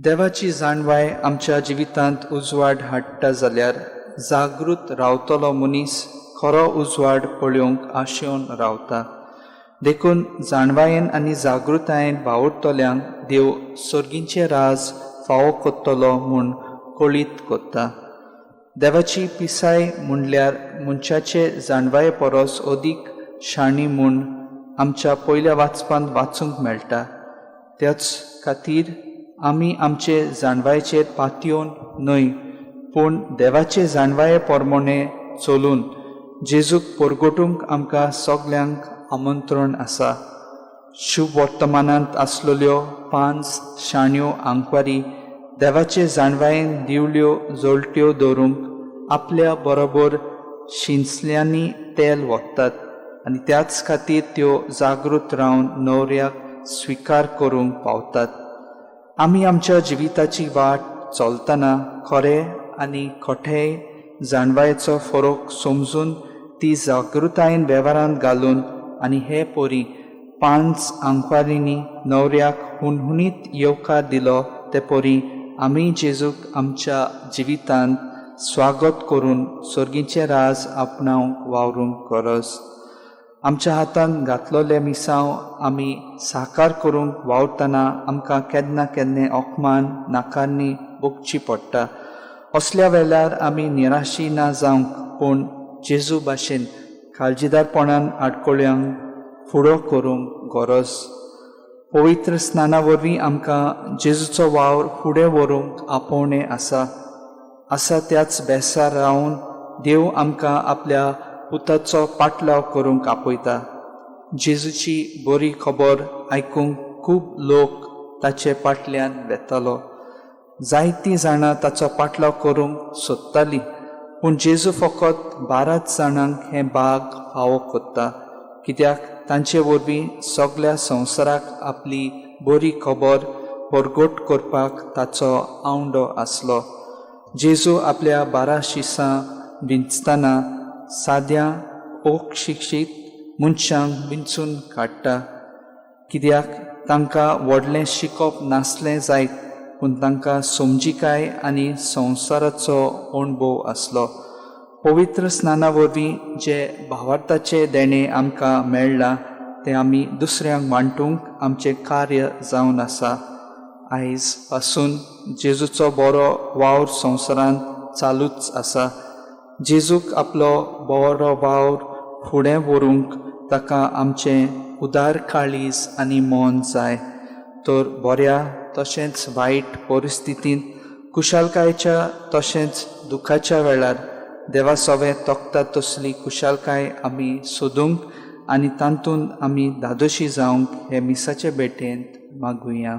देवाची जाणवाय आमच्या जिवितांत उजवाड हाडटा जाल्यार जागृत रावतलो मनीस खरो उजवाड पळोवंक आशेवन रावता. देखून जाणवायेन आनी जागृतायेन वावुरतल्यांक देव सर्गींचे राज फावो कोत्तलो म्हूण कळीत कोत्ता. देवाची पिसाय म्हणल्यार मनशाचे जाणवाये परस अदीक शाणी म्हूण आमच्या पयल्या वाचपांत वाचूंक मेळटा. त्याच खातीर आमी आमचे जाणवायेचेर पातयेवन न्हय पूण देवाचे जाणवाये पोरमोणे चलून जेजूक परगटूंक आमकां सगल्यांक आमंत्रण आसा. शुभ वर्तमानांत आसलेल्यो 5 शाण्यो आंकवारी देवाचे जाणवायेन दिवल्यो जोळट्यो दवरूंक आपल्या बरोबर शिंचल्यांनी तेल वतात आनी त्याच खातीर त्यो जागृत रावन न्हवऱ्याक स्विकार करूंक पावतात. आमी आमच्या जिविताची वाट चलतना खरें आनी खोटेय जाणवायेचो फरक समजून ती जागृतायेन वेव्हारांत घालून आनी हे पोरी 5 आंकवारींनी न्हवऱ्याक हुनहुनीत येवकार दिलो ते पोरी आमी जेजूक आमच्या जिवितांत स्वागत करून सर्गींचे राज आपणावंक वावरूंक गरज. आमच्या हातांत घातलोले मिसांव आमी साकार करूंक वावरतना आमकां केन्ना केन्ना ओकमान नाकारणी भोगची पडटा. असल्या वेळार आमी निराशी ना जावंक पूण जेजू भाशेन काळजीदारपणान आडकोळ्यांक फुडो करूंक गरज. पवित्र स्नाना वरवीं आमकां जेजूचो वावर फुडें व्हरूंक आपोवणें आसा त्याच बेसार रावन देव आमकां आपल्या पुताचो पाटलाव करूंक आपयता. जेजूची बरी खबर आयकूंक खूब लोक ताचे पाटल्यान वेतालो. जायतीं जाणां ताचो पाटलाव करूंक सोदतालीं पूण जेजू फकत 12 जाणांक हें भाग फावो कोत्ता कित्याक तांचे वरवीं सगळ्या संवसाराक आपली बरी खबर परगट करपाक ताचो आवंडो आसलो. जेजू आपल्या 12 शिसां विंचतना साद्या शिक्षीत मनशांक विंचून काडटा कित्याक तांकां व्हडलें शिकप नासलें जायत पूण तांकां समजिकाय आनी संवसाराचो अणभव आसलो. पवित्र स्नाना वरवीं जे भावार्थाचे देणें आमकां मेळ्ळां तें आमी दुसऱ्यांक वांटूंक आमचें कार्य जावन आसा. आयज पासून जेजूचो बरो वावर संवसारांत चालूच आसा. जेजूक आपलो बरो वावर फुडें व्हरूंक ताका आमचें उदार काळीज आनी मोन जाय. तर बऱ्या तशेंच वायट परिस्थितींत कुशालकायेच्या तशेंच दुखाच्या वेळार देवा सोबे तोखता तसली कुशालकाय आमी सोदूंक आनी तातूंत आमी धादोशी जावंक हे मिसाचे भेटेंत मागुया.